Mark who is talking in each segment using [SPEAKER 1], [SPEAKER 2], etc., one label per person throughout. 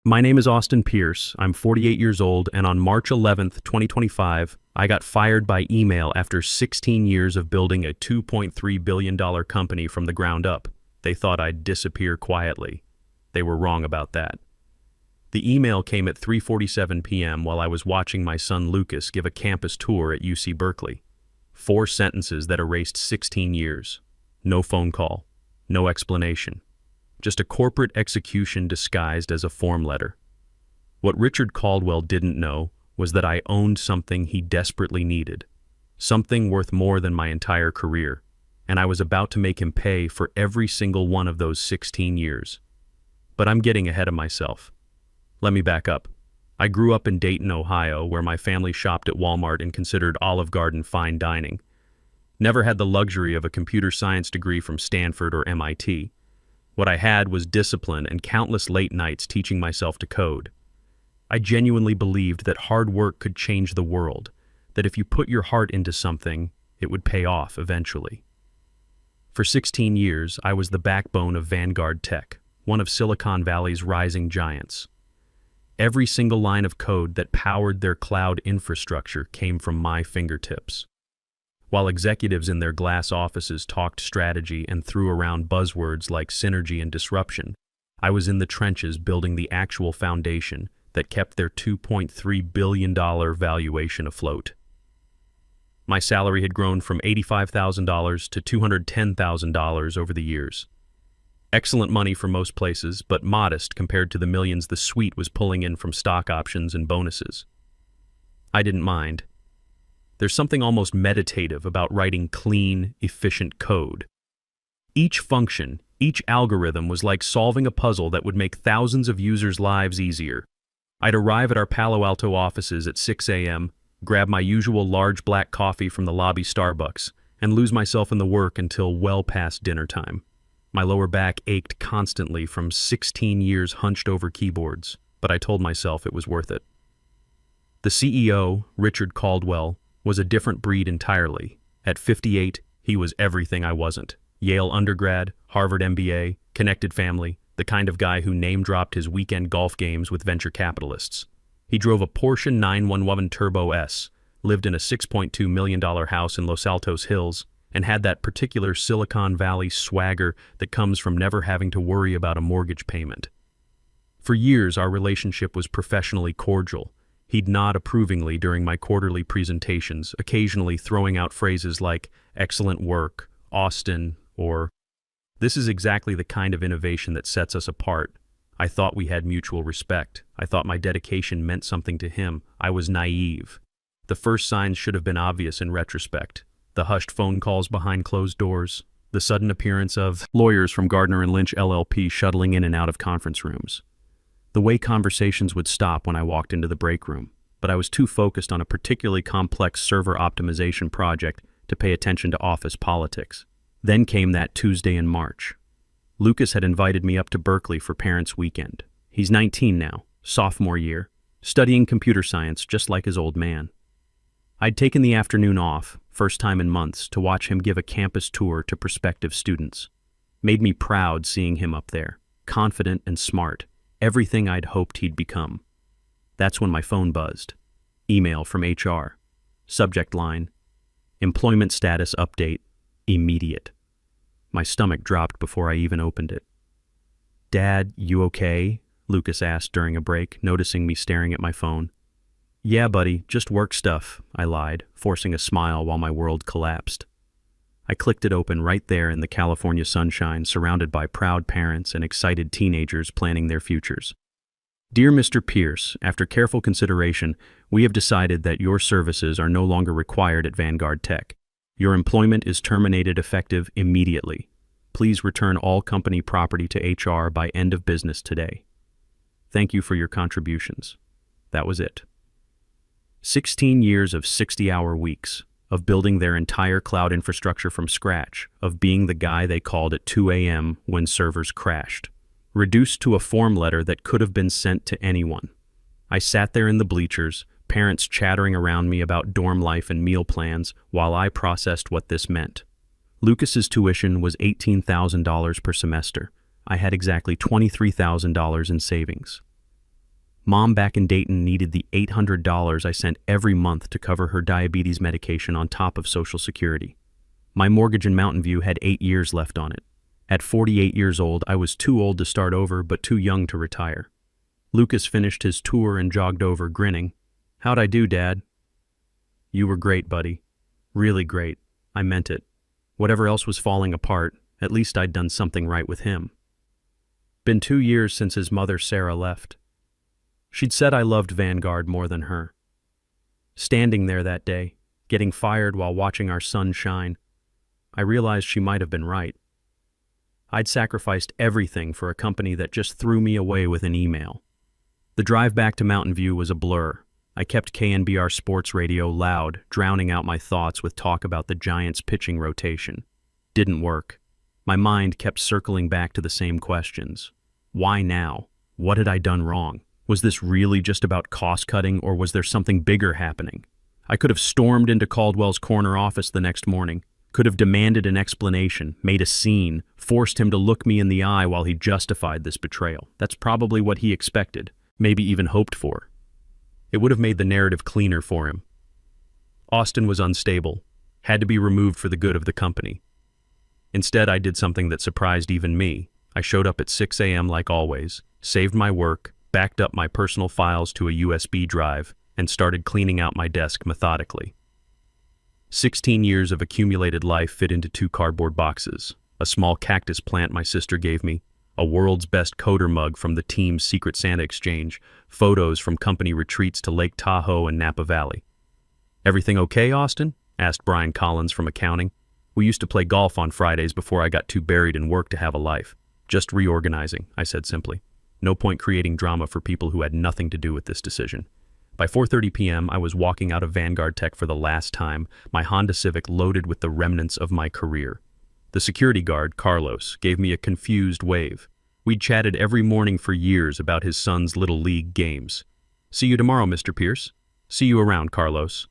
[SPEAKER 1] My name is Austin Pierce. I'm 48 years old, and on March 11th, 2025, I got fired by email after 16 years of building a $2.3 billion company from the ground up. They thought I'd disappear quietly. They were wrong about that. The email came at 3:47 p.m. while I was watching my son Lucas give a campus tour at UC Berkeley. 4 sentences that erased 16 years. No phone call. No explanation. Just a corporate execution disguised as a form letter. What Richard Caldwell didn't know was that I owned something he desperately needed, something worth more than my entire career, and I was about to make him pay for every single one of those 16 years. But I'm getting ahead of myself. Let me back up. I grew up in Dayton, Ohio, where my family shopped at Walmart and considered Olive Garden fine dining. Never had the luxury of a computer science degree from Stanford or MIT. What I had was discipline and countless late nights teaching myself to code. I genuinely believed that hard work could change the world, that if you put your heart into something, it would pay off eventually. For 16 years, I was the backbone of Vanguard Tech, one of Silicon Valley's rising giants. Every single line of code that powered their cloud infrastructure came from my fingertips. While executives in their glass offices talked strategy and threw around buzzwords like synergy and disruption, I was in the trenches building the actual foundation that kept their $2.3 billion valuation afloat. My salary had grown from $85,000 to $210,000 over the years. Excellent money for most places, but modest compared to the millions the suite was pulling in from stock options and bonuses. I didn't mind. There's something almost meditative about writing clean, efficient code. Each function, each algorithm was like solving a puzzle that would make thousands of users' lives easier. I'd arrive at our Palo Alto offices at 6 a.m., grab my usual large black coffee from the lobby Starbucks, and lose myself in the work until well past dinner time. My lower back ached constantly from 16 years hunched over keyboards, but I told myself it was worth it. The CEO, Richard Caldwell, was a different breed entirely. At 58, he was everything I wasn't. Yale undergrad, Harvard MBA, connected family, the kind of guy who name-dropped his weekend golf games with venture capitalists. He drove a Porsche 911 Turbo S, lived in a $6.2 million house in Los Altos Hills, and had that particular Silicon Valley swagger that comes from never having to worry about a mortgage payment. For years, our relationship was professionally cordial. He'd nod approvingly during my quarterly presentations, occasionally throwing out phrases like, "Excellent work, Austin," or, "This is exactly the kind of innovation that sets us apart." I thought we had mutual respect. I thought my dedication meant something to him. I was naive. The first signs should have been obvious in retrospect. The hushed phone calls behind closed doors, the sudden appearance of lawyers from Gardner & Lynch LLP shuttling in and out of conference rooms. The way conversations would stop when I walked into the break room, but I was too focused on a particularly complex server optimization project to pay attention to office politics. Then came that Tuesday in March. Lucas had invited me up to Berkeley for Parents' Weekend. He's 19 now, sophomore year, studying computer science just like his old man. I'd taken the afternoon off, first time in months, to watch him give a campus tour to prospective students. Made me proud seeing him up there, confident and smart, everything I'd hoped he'd become. That's when my phone buzzed. Email from HR. Subject line, "Employment status update, immediate." My stomach dropped before I even opened it. "Dad, you okay?" Lucas asked during a break, noticing me staring at my phone. "Yeah, buddy, just work stuff," I lied, forcing a smile while my world collapsed. I clicked it open right there in the California sunshine, surrounded by proud parents and excited teenagers planning their futures. "Dear Mr. Pierce, after careful consideration, we have decided that your services are no longer required at Vanguard Tech. Your employment is terminated effective immediately. Please return all company property to HR by end of business today. Thank you for your contributions." That was it. 16 years of 60-hour weeks, of building their entire cloud infrastructure from scratch, of being the guy they called at 2 a.m. when servers crashed. Reduced to a form letter that could have been sent to anyone. I sat there in the bleachers, parents chattering around me about dorm life and meal plans while I processed what this meant. Lucas's tuition was $18,000 per semester. I had exactly $23,000 in savings. Mom back in Dayton needed the $800 I sent every month to cover her diabetes medication on top of Social Security. My mortgage in Mountain View had 8 years left on it. At 48 years old, I was too old to start over but too young to retire. Lucas finished his tour and jogged over, grinning. "How'd I do, Dad?" "You were great, buddy. Really great. I meant it. Whatever else was falling apart, at least I'd done something right with him." Been 2 years since his mother, Sarah, left. She'd said I loved Vanguard more than her. Standing there that day, getting fired while watching our sun shine, I realized she might have been right. I'd sacrificed everything for a company that just threw me away with an email. The drive back to Mountain View was a blur. I kept KNBR sports radio loud, drowning out my thoughts with talk about the Giants' pitching rotation. Didn't work. My mind kept circling back to the same questions. Why now? What had I done wrong? Was this really just about cost-cutting, or was there something bigger happening? I could have stormed into Caldwell's corner office the next morning, could have demanded an explanation, made a scene, forced him to look me in the eye while he justified this betrayal. That's probably what he expected, maybe even hoped for. It would have made the narrative cleaner for him. Austin was unstable, had to be removed for the good of the company. Instead, I did something that surprised even me. I showed up at 6 a.m. like always, saved my work, backed up my personal files to a USB drive, and started cleaning out my desk methodically. 16 years of accumulated life fit into 2 cardboard boxes, a small cactus plant my sister gave me, a world's best coder mug from the team's Secret Santa exchange, photos from company retreats to Lake Tahoe and Napa Valley. "Everything okay, Austin?" asked Brian Collins from accounting. "We used to play golf on Fridays before I got too buried in work to have a life. Just reorganizing," I said simply. No point creating drama for people who had nothing to do with this decision. By 4:30 p.m., I was walking out of Vanguard Tech for the last time, my Honda Civic loaded with the remnants of my career. The security guard, Carlos, gave me a confused wave. We'd chatted every morning for years about his son's Little League games. "See you tomorrow, Mr. Pierce." "See you around, Carlos."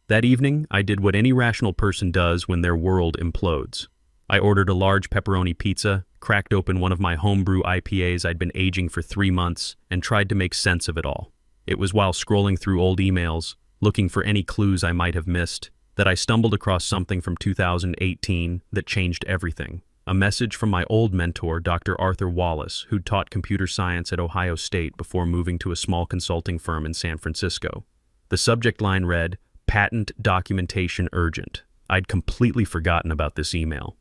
[SPEAKER 1] That evening, I did what any rational person does when their world implodes. I ordered a large pepperoni pizza, cracked open one of my homebrew IPAs I'd been aging for 3 months, and tried to make sense of it all. It was while scrolling through old emails, looking for any clues I might have missed, that I stumbled across something from 2018 that changed everything. A message from my old mentor, Dr. Arthur Wallace, who'd taught computer science at Ohio State before moving to a small consulting firm in San Francisco. The subject line read, "Patent documentation urgent." I'd completely forgotten about this email.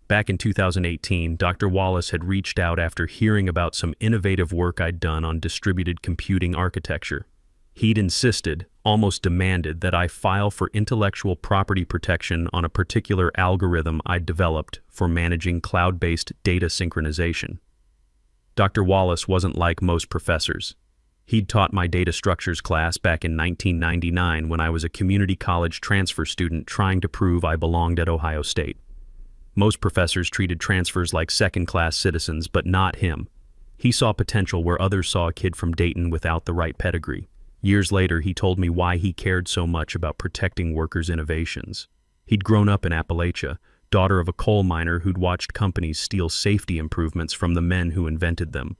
[SPEAKER 1] Back in 2018, Dr. Wallace had reached out after hearing about some innovative work I'd done on distributed computing architecture. He'd insisted, almost demanded, that I file for intellectual property protection on a particular algorithm I'd developed for managing cloud-based data synchronization. Dr. Wallace wasn't like most professors. He'd taught my data structures class back in 1999 when I was a community college transfer student trying to prove I belonged at Ohio State. Most professors treated transfers like second-class citizens, but not him. He saw potential where others saw a kid from Dayton without the right pedigree. Years later, he told me why he cared so much about protecting workers' innovations. He'd grown up in Appalachia, daughter of a coal miner who'd watched companies steal safety improvements from the men who invented them.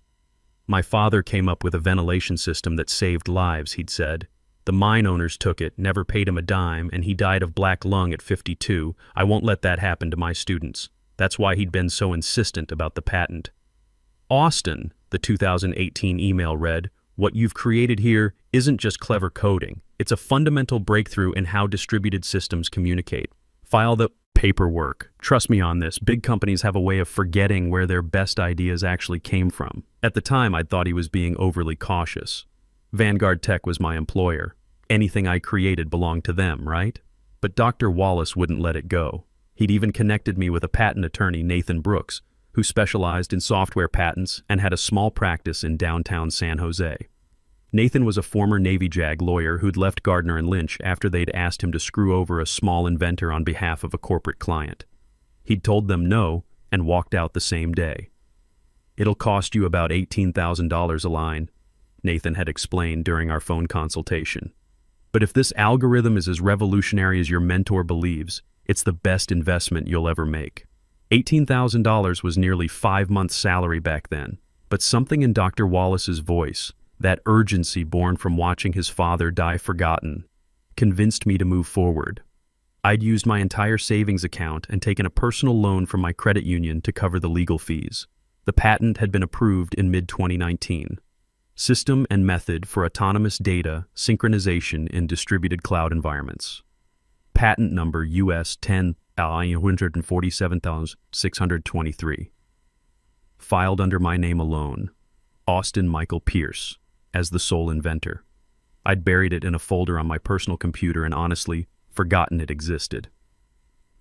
[SPEAKER 1] "My father came up with a ventilation system that saved lives," he'd said. "The mine owners took it, never paid him a dime, and he died of black lung at 52. I won't let that happen to my students." That's why he'd been so insistent about the patent. "Austin," the 2018 email read, "what you've created here isn't just clever coding. It's a fundamental breakthrough in how distributed systems communicate. File the paperwork. Trust me on this, big companies have a way of forgetting where their best ideas actually came from." At the time, I'd thought he was being overly cautious. Vanguard Tech was my employer. Anything I created belonged to them, right? But Dr. Wallace wouldn't let it go. He'd even connected me with a patent attorney, Nathan Brooks, who specialized in software patents and had a small practice in downtown San Jose. Nathan was a former Navy JAG lawyer who'd left Gardner and Lynch after they'd asked him to screw over a small inventor on behalf of a corporate client. He'd told them no and walked out the same day. "It'll cost you about $18,000 a line," Nathan had explained during our phone consultation. "But if this algorithm is as revolutionary as your mentor believes, it's the best investment you'll ever make." $18,000 was nearly 5 months' salary back then, but something in Dr. Wallace's voice, That urgency born from watching his father die forgotten convinced me to move forward. I'd used my entire savings account and taken a personal loan from my credit union to cover the legal fees. The patent had been approved in mid-2019. System and method for autonomous data synchronization in distributed cloud environments. Patent number US 10,147,623. Filed under my name alone, Austin Michael Pierce, as the sole inventor. I'd buried it in a folder on my personal computer and honestly forgotten it existed.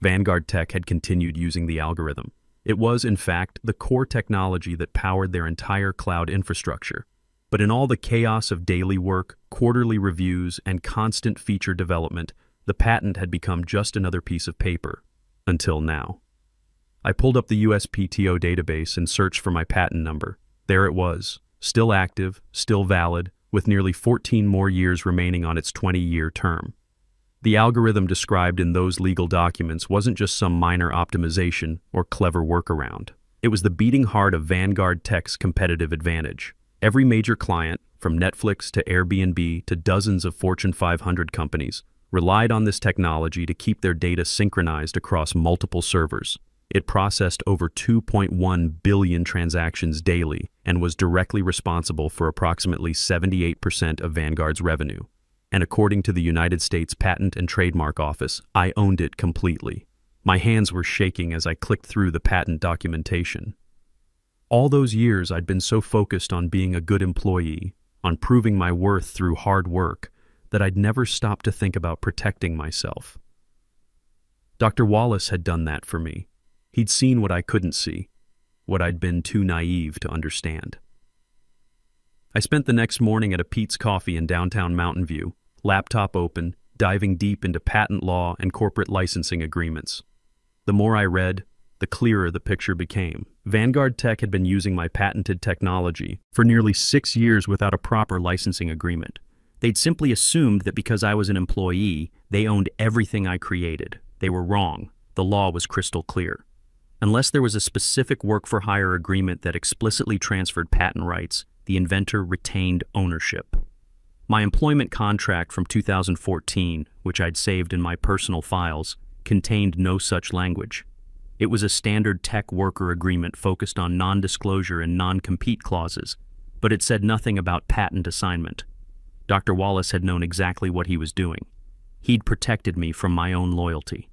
[SPEAKER 1] Vanguard Tech had continued using the algorithm. It was, in fact, the core technology that powered their entire cloud infrastructure. But in all the chaos of daily work, quarterly reviews, and constant feature development, the patent had become just another piece of paper. Until now. I pulled up the USPTO database and searched for my patent number. There it was, still active, still valid, with nearly 14 more years remaining on its 20-year term. The algorithm described in those legal documents wasn't just some minor optimization or clever workaround. It was the beating heart of Vanguard Tech's competitive advantage. Every major client, from Netflix to Airbnb to dozens of Fortune 500 companies, relied on this technology to keep their data synchronized across multiple servers. It processed over 2.1 billion transactions daily and was directly responsible for approximately 78% of Vanguard's revenue. And according to the United States Patent and Trademark Office, I owned it completely. My hands were shaking as I clicked through the patent documentation. All those years I'd been so focused on being a good employee, on proving my worth through hard work, that I'd never stopped to think about protecting myself. Dr. Wallace had done that for me. He'd seen what I couldn't see, what I'd been too naive to understand. I spent the next morning at a Pete's Coffee in downtown Mountain View, laptop open, diving deep into patent law and corporate licensing agreements. The more I read, the clearer the picture became. Vanguard Tech had been using my patented technology for nearly 6 years without a proper licensing agreement. They'd simply assumed that because I was an employee, they owned everything I created. They were wrong. The law was crystal clear. Unless there was a specific work-for-hire agreement that explicitly transferred patent rights, the inventor retained ownership. My employment contract from 2014, which I'd saved in my personal files, contained no such language. It was a standard tech worker agreement focused on non-disclosure and non-compete clauses, but it said nothing about patent assignment. Dr. Wallace had known exactly what he was doing. He'd protected me from my own loyalty.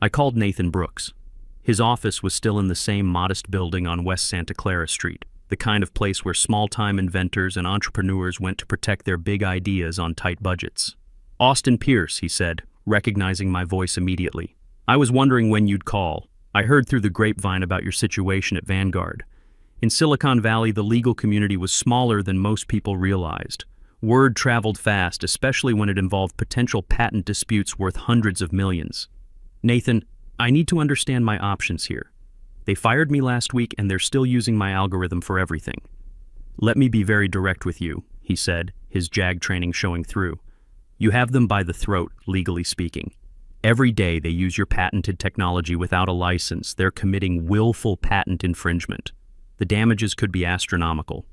[SPEAKER 1] I called Nathan Brooks. His office was still in the same modest building on West Santa Clara Street, the kind of place where small-time inventors and entrepreneurs went to protect their big ideas on tight budgets. "Austin Pierce," he said, recognizing my voice immediately. "I was wondering when you'd call. I heard through the grapevine about your situation at Vanguard. In Silicon Valley, the legal community was smaller than most people realized. Word traveled fast, especially when it involved potential patent disputes worth hundreds of millions. Nathan, I need to understand my options here. They fired me last week and they're still using my algorithm for everything. Let me be very direct with you," he said, his JAG training showing through. "You have them by the throat, legally speaking. Every day they use your patented technology without a license. They're committing willful patent infringement. The damages could be astronomical."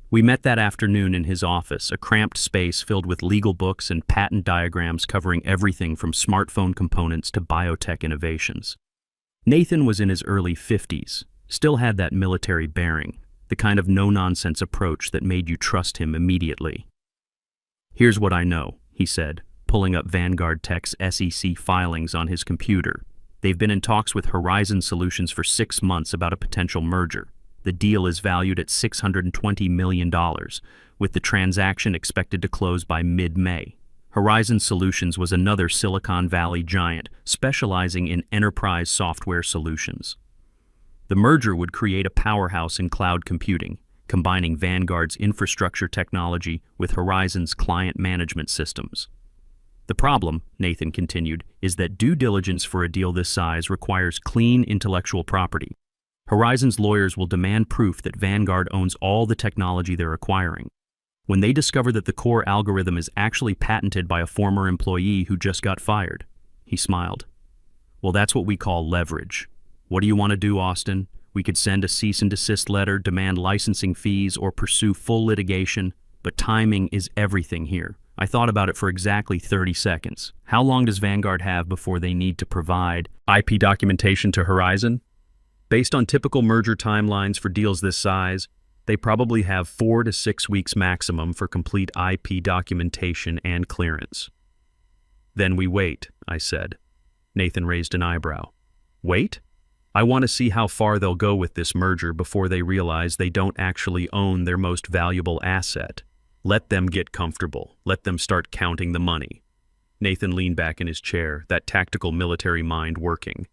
[SPEAKER 1] We met that afternoon in his office, a cramped space filled with legal books and patent diagrams covering everything from smartphone components to biotech innovations. Nathan was in his early 50s, still had that military bearing, the kind of no-nonsense approach that made you trust him immediately. "Here's what I know," he said, pulling up Vanguard Tech's SEC filings on his computer. "They've been in talks with Horizon Solutions for 6 months about a potential merger. The deal is valued at $620 million, with the transaction expected to close by mid-May. Horizon Solutions was another Silicon Valley giant specializing in enterprise software solutions. The merger would create a powerhouse in cloud computing, combining Vanguard's infrastructure technology with Horizon's client management systems. The problem, Nathan continued, is that due diligence for a deal this size requires clean intellectual property. Horizon's lawyers will demand proof that Vanguard owns all the technology they're acquiring. When they discover that the core algorithm is actually patented by a former employee who just got fired," he smiled. "Well, that's what we call leverage. What do you want to do, Austin? We could send a cease and desist letter, demand licensing fees, or pursue full litigation, but timing is everything here. I thought about it for exactly 30 seconds. How long does Vanguard have before they need to provide IP documentation to Horizon? Based on typical merger timelines for deals this size, they probably have 4 to 6 weeks maximum for complete IP documentation and clearance. Then we wait, I said. Nathan raised an eyebrow. Wait? I want to see how far they'll go with this merger before they realize they don't actually own their most valuable asset. Let them get comfortable. Let them start counting the money. Nathan leaned back in his chair, that tactical military mind working.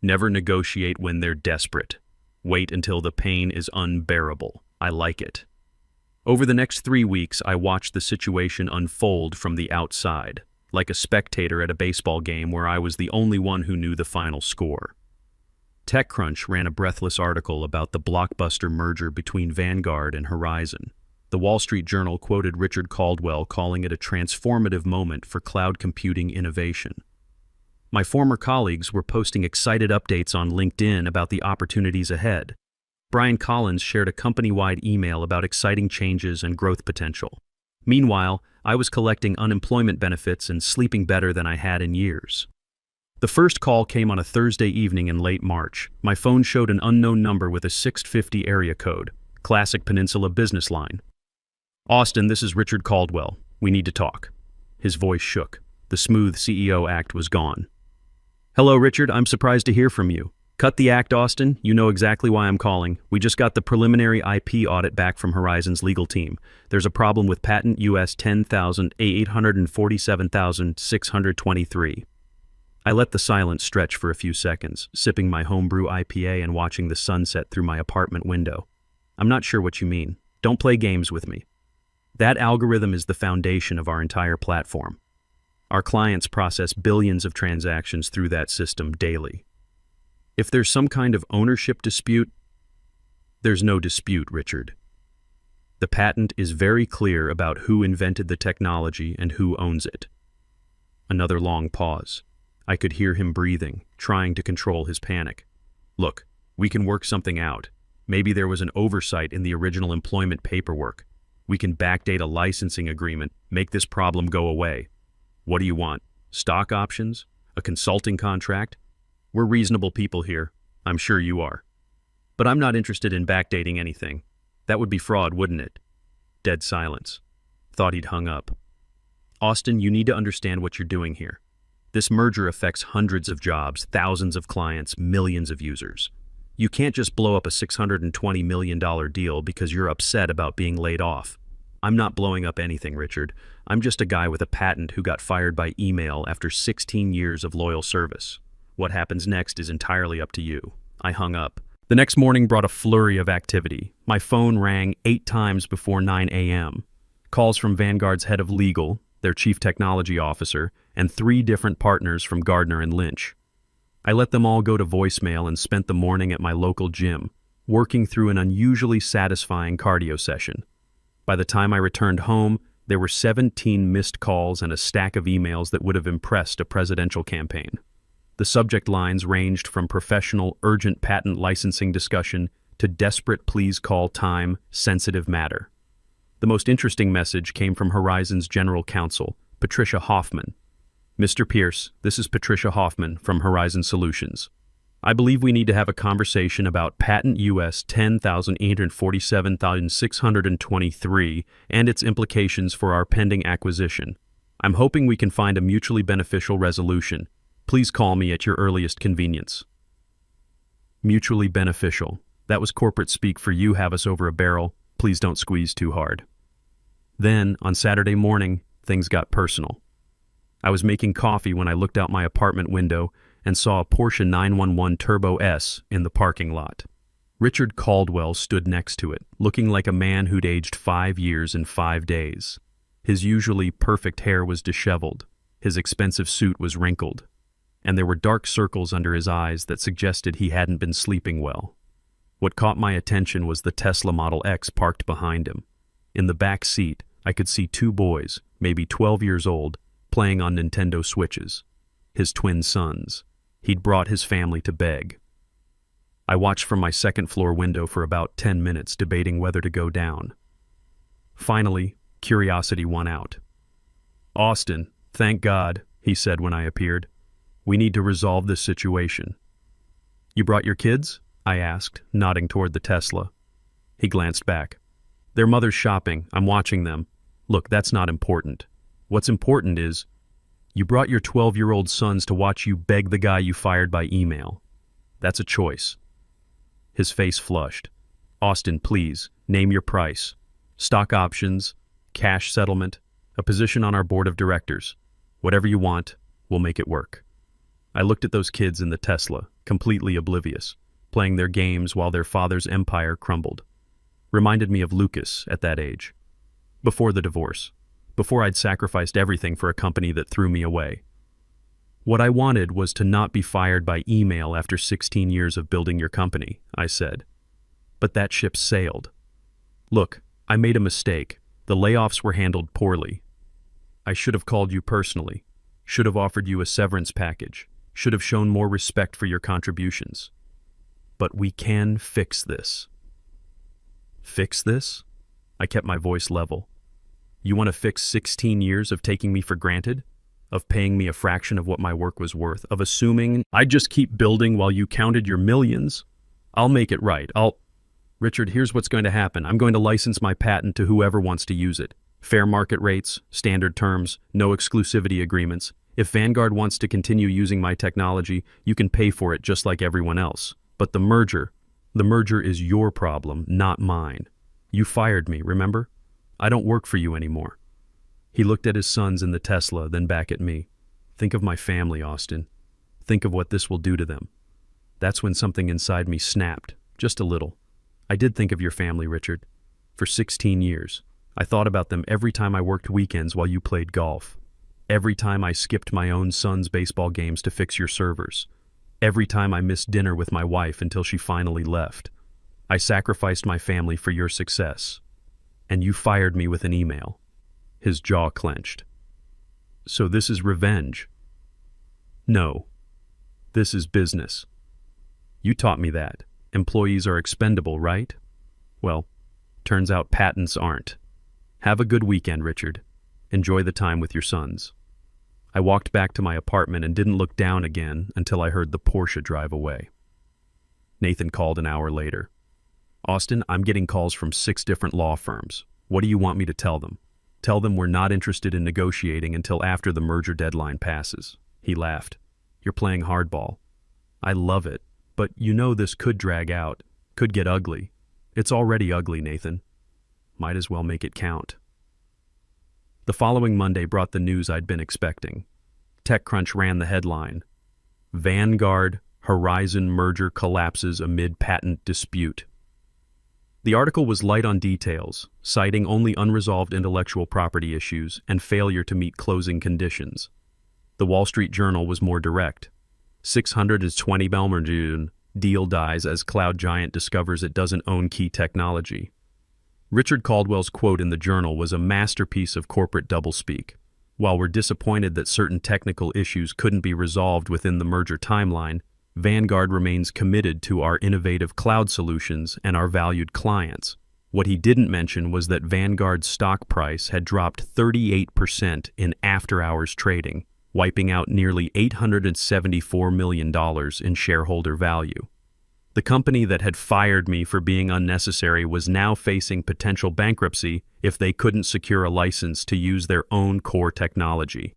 [SPEAKER 1] Never negotiate when they're desperate. Wait until the pain is unbearable. I like it. Over the next 3 weeks, I watched the situation unfold from the outside, like a spectator at a baseball game where I was the only one who knew the final score. TechCrunch ran a breathless article about the blockbuster merger between Vanguard and Horizon. The Wall Street Journal quoted Richard Caldwell, calling it a transformative moment for cloud computing innovation. My former colleagues were posting excited updates on LinkedIn about the opportunities ahead. Brian Collins shared a company-wide email about exciting changes and growth potential. Meanwhile, I was collecting unemployment benefits and sleeping better than I had in years. The first call came on a Thursday evening in late March. My phone showed an unknown number with a 650 area code. Classic Peninsula business line. Austin, this is Richard Caldwell. We need to talk. His voice shook. The smooth CEO act was gone. Hello, Richard. I'm surprised to hear from you. Cut the act, Austin. You know exactly why I'm calling. We just got the preliminary IP audit back from Horizon's legal team. There's a problem with patent US 10,847,623. I let the silence stretch for a few seconds, sipping my homebrew IPA and watching the sunset through my apartment window. I'm not sure what you mean. Don't play games with me. That algorithm is the foundation of our entire platform. Our clients process billions of transactions through that system daily. If there's some kind of ownership dispute, there's no dispute, Richard. The patent is very clear about who invented the technology and who owns it. Another long pause. I could hear him breathing, trying to control his panic. Look, we can work something out. Maybe there was an oversight in the original employment paperwork. We can backdate a licensing agreement, make this problem go away. What do you want? Stock options? A consulting contract? We're reasonable people here. I'm sure you are. But I'm not interested in backdating anything. That would be fraud, wouldn't it? Dead silence. Thought he'd hung up. Austin, you need to understand what you're doing here. This merger affects hundreds of jobs, thousands of clients, millions of users. You can't just blow up a $620 million deal because you're upset about being laid off. I'm not blowing up anything, Richard. I'm just a guy with a patent who got fired by email after 16 years of loyal service. What happens next is entirely up to you. I hung up. The next morning brought a flurry of activity. My phone rang 8 times before 9 a.m. Calls from Vanguard's head of legal, their chief technology officer, and 3 different partners from Gardner and Lynch. I let them all go to voicemail and spent the morning at my local gym, working through an unusually satisfying cardio session. By the time I returned home, there were 17 missed calls and a stack of emails that would have impressed a presidential campaign. The subject lines ranged from professional, urgent patent licensing discussion to desperate please call time, sensitive matter. The most interesting message came from Horizon's general counsel, Patricia Hoffman. Mr. Pierce, this is Patricia Hoffman from Horizon Solutions. I believe we need to have a conversation about patent US 10,847,623 and its implications for our pending acquisition. I'm hoping we can find a mutually beneficial resolution. Please call me at your earliest convenience. Mutually beneficial. That was corporate speak for you have us over a barrel. Please don't squeeze too hard. Then, on Saturday morning, things got personal. I was making coffee when I looked out my apartment window and saw a Porsche 911 Turbo S in the parking lot. Richard Caldwell stood next to it, looking like a man who'd aged 5 years in 5 days. His usually perfect hair was disheveled, his expensive suit was wrinkled, and there were dark circles under his eyes that suggested he hadn't been sleeping well. What caught my attention was the Tesla Model X parked behind him. In the back seat, I could see 2 boys, maybe 12 years old, playing on Nintendo Switches. His twin sons. He'd brought his family to beg. I watched from my second-floor window for about 10 minutes, debating whether to go down. Finally, curiosity won out. "Austin, thank God," he said when I appeared. "We need to resolve this situation." "You brought your kids?" I asked, nodding toward the Tesla. He glanced back. "Their mother's shopping. I'm watching them. Look, that's not important. What's important is, you brought your 12-year-old sons to watch you beg the guy you fired by email. That's a choice." His face flushed. "Austin, please, name your price. Stock options, cash settlement, a position on our board of directors. Whatever you want, we'll make it work." I looked at those kids in the Tesla, completely oblivious, playing their games while their father's empire crumbled. Reminded me of Lucas at that age. Before the divorce. Before I'd sacrificed everything for a company that threw me away. "What I wanted was to not be fired by email after 16 years of building your company," I said. "But that ship sailed. Look, I made a mistake. The layoffs were handled poorly. I should have called you personally, should have offered you a severance package, should have shown more respect for your contributions. But we can fix this." "Fix this?" I kept my voice level. "You want to fix 16 years of taking me for granted? Of paying me a fraction of what my work was worth? Of assuming I'd just keep building while you counted your millions? I'll make it right. Richard, here's what's going to happen. I'm going to license my patent to whoever wants to use it. Fair market rates, standard terms, no exclusivity agreements. If Vanguard wants to continue using my technology, you can pay for it just like everyone else. But the merger is your problem, not mine. You fired me, remember? I don't work for you anymore." He looked at his sons in the Tesla, then back at me. "Think of my family, Austin. Think of what this will do to them." That's when something inside me snapped, just a little. I did think of your family, Richard. For 16 years. I thought about them every time I worked weekends while you played golf. Every time I skipped my own son's baseball games to fix your servers. Every time I missed dinner with my wife until she finally left. I sacrificed my family for your success. And you fired me with an email. His jaw clenched. "So this is revenge?" "No. This is business. You taught me that. Employees are expendable, right? Well, turns out patents aren't. Have a good weekend, Richard. Enjoy the time with your sons." I walked back to my apartment and didn't look down again until I heard the Porsche drive away. Nathan called an hour later. "Austin, I'm getting calls from 6 different law firms. What do you want me to tell them?" "Tell them we're not interested in negotiating until after the merger deadline passes." He laughed. "You're playing hardball." "I love it, but you know this could drag out, could get ugly. It's already ugly, Nathan. Might as well make it count." The following Monday brought the news I'd been expecting. TechCrunch ran the headline, "Vanguard Horizon merger collapses amid patent dispute." The article was light on details, citing only unresolved intellectual property issues and failure to meet closing conditions. The Wall Street Journal was more direct. 620 Belmerjun deal dies as cloud giant discovers it doesn't own key technology. Richard Caldwell's quote in the Journal was a masterpiece of corporate doublespeak. While we're disappointed that certain technical issues couldn't be resolved within the merger timeline, Vanguard remains committed to our innovative cloud solutions and our valued clients. What he didn't mention was that Vanguard's stock price had dropped 38% in after-hours trading, wiping out nearly $874 million in shareholder value. The company that had fired me for being unnecessary was now facing potential bankruptcy if they couldn't secure a license to use their own core technology.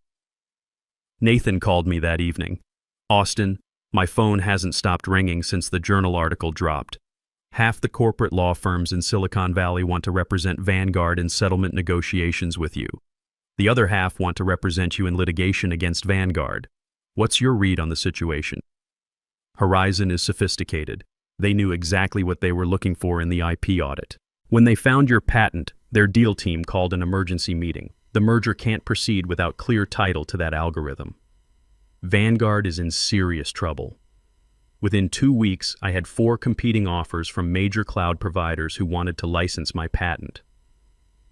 [SPEAKER 1] Nathan called me that evening. "Austin, my phone hasn't stopped ringing since the Journal article dropped. Half the corporate law firms in Silicon Valley want to represent Vanguard in settlement negotiations with you. The other half want to represent you in litigation against Vanguard. What's your read on the situation?" Horizon is sophisticated. They knew exactly what they were looking for in the IP audit. When they found your patent, their deal team called an emergency meeting. The merger can't proceed without clear title to that algorithm. Vanguard is in serious trouble. Within 2 weeks, I had 4 competing offers from major cloud providers who wanted to license my patent.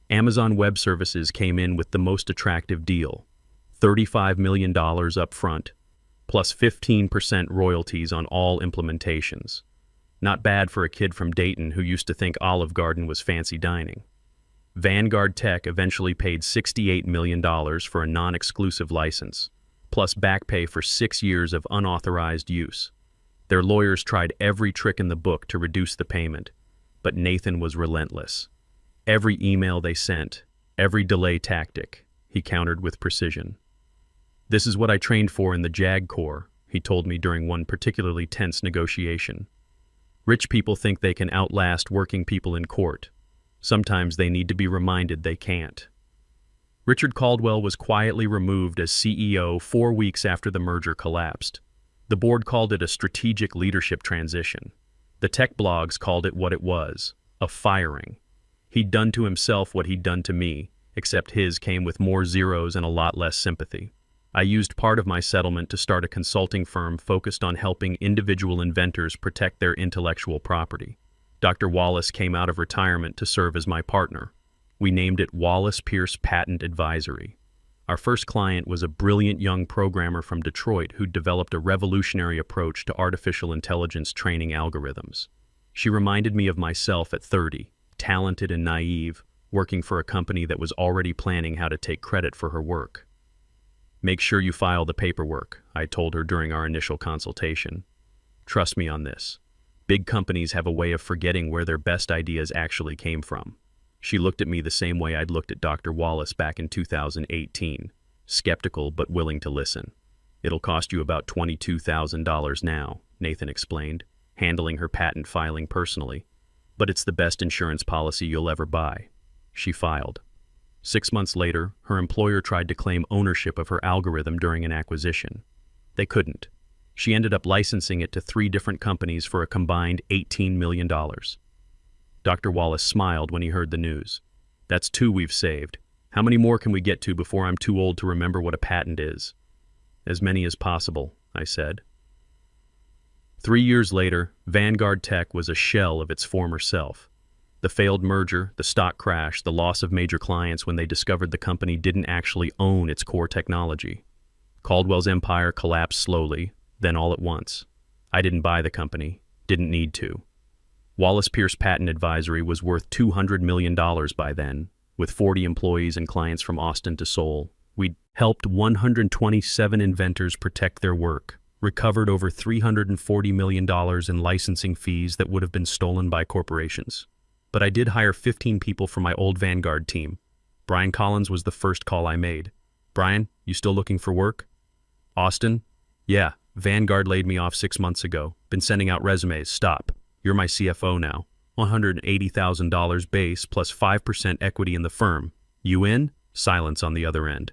[SPEAKER 1] Amazon Web Services came in with the most attractive deal, $35 million up front, plus 15% royalties on all implementations. Not bad for a kid from Dayton who used to think Olive Garden was fancy dining. Vanguard Tech eventually paid $68 million for a non-exclusive license, plus back pay for 6 years of unauthorized use. Their lawyers tried every trick in the book to reduce the payment, but Nathan was relentless. Every email they sent, every delay tactic, he countered with precision. "This is what I trained for in the JAG Corps," he told me during one particularly tense negotiation. "Rich people think they can outlast working people in court. Sometimes they need to be reminded they can't." Richard Caldwell was quietly removed as CEO 4 weeks after the merger collapsed. The board called it a strategic leadership transition. The tech blogs called it what it was, a firing. He'd done to himself what he'd done to me, except his came with more zeros and a lot less sympathy. I used part of my settlement to start a consulting firm focused on helping individual inventors protect their intellectual property. Dr. Wallace came out of retirement to serve as my partner. We named it Wallace Pierce Patent Advisory. Our first client was a brilliant young programmer from Detroit who developed a revolutionary approach to artificial intelligence training algorithms. She reminded me of myself at 30, talented and naive, working for a company that was already planning how to take credit for her work. "Make sure you file the paperwork," I told her during our initial consultation. "Trust me on this. Big companies have a way of forgetting where their best ideas actually came from." She looked at me the same way I'd looked at Dr. Wallace back in 2018, skeptical but willing to listen. "It'll cost you about $22,000 now," Nathan explained, handling her patent filing personally. "But it's the best insurance policy you'll ever buy." She filed. 6 months later, her employer tried to claim ownership of her algorithm during an acquisition. They couldn't. She ended up licensing it to 3 different companies for a combined $18 million. Dr. Wallace smiled when he heard the news. "That's 2 we've saved. How many more can we get to before I'm too old to remember what a patent is?" "As many as possible," I said. 3 years later, Vanguard Tech was a shell of its former self. The failed merger, the stock crash, the loss of major clients when they discovered the company didn't actually own its core technology. Caldwell's empire collapsed slowly, then all at once. I didn't buy the company, didn't need to. Wallace Pierce Patent Advisory was worth $200 million by then, with 40 employees and clients from Austin to Seoul. We'd helped 127 inventors protect their work, recovered over $340 million in licensing fees that would have been stolen by corporations. But I did hire 15 people from my old Vanguard team. Brian Collins was the first call I made. "Brian, you still looking for work?" "Austin? Yeah, Vanguard laid me off 6 months ago. Been sending out resumes. Stop. You're my CFO now. $180,000 base plus 5% equity in the firm. You in?" Silence on the other end.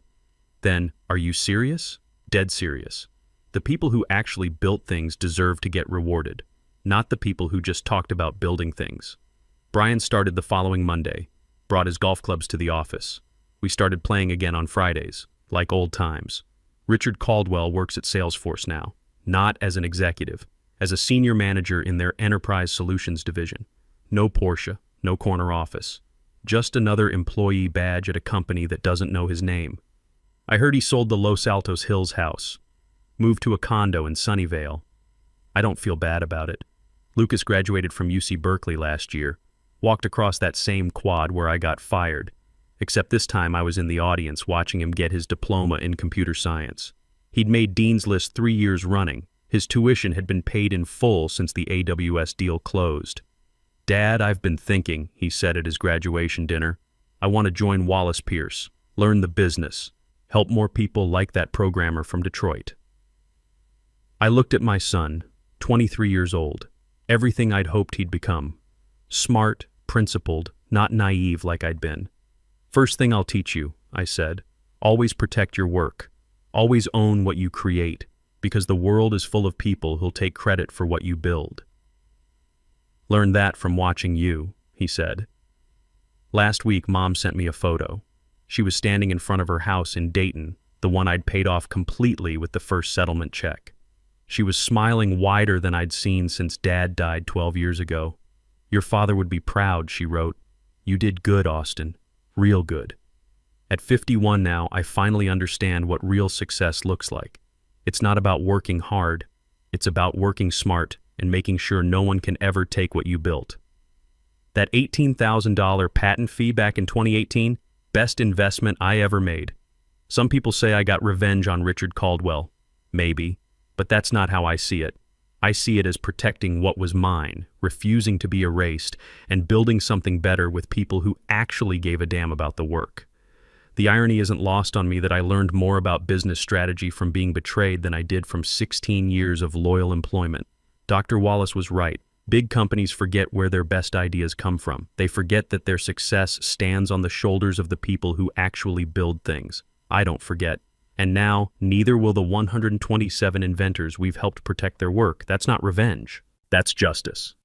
[SPEAKER 1] Then, "Are you serious?" "Dead serious. The people who actually built things deserve to get rewarded, not the people who just talked about building things." Brian started the following Monday, brought his golf clubs to the office. We started playing again on Fridays, like old times. Richard Caldwell works at Salesforce now, not as an executive, as a senior manager in their Enterprise Solutions division. No Porsche, no corner office. Just another employee badge at a company that doesn't know his name. I heard he sold the Los Altos Hills house, moved to a condo in Sunnyvale. I don't feel bad about it. Lucas graduated from UC Berkeley last year, walked across that same quad where I got fired, except this time I was in the audience watching him get his diploma in computer science. He'd made Dean's List 3 years running. His tuition had been paid in full since the AWS deal closed. "Dad, I've been thinking," he said at his graduation dinner. "I want to join Wallace Pierce, learn the business, help more people like that programmer from Detroit." I looked at my son, 23 years old, everything I'd hoped he'd become. Smart, principled, not naive like I'd been. "First thing I'll teach you," I said, "always protect your work. Always own what you create, because the world is full of people who'll take credit for what you build." "Learn that from watching you," he said. Last week, Mom sent me a photo. She was standing in front of her house in Dayton, the one I'd paid off completely with the first settlement check. She was smiling wider than I'd seen since Dad died 12 years ago. "Your father would be proud," she wrote. "You did good, Austin. Real good." At 51 now, I finally understand what real success looks like. It's not about working hard. It's about working smart and making sure no one can ever take what you built. That $18,000 patent fee back in 2018, best investment I ever made. Some people say I got revenge on Richard Caldwell. Maybe, but that's not how I see it. I see it as protecting what was mine, refusing to be erased, and building something better with people who actually gave a damn about the work. The irony isn't lost on me that I learned more about business strategy from being betrayed than I did from 16 years of loyal employment. Dr. Wallace was right. Big companies forget where their best ideas come from. They forget that their success stands on the shoulders of the people who actually build things. I don't forget. And now, neither will the 127 inventors we've helped protect their work. That's not revenge. That's justice.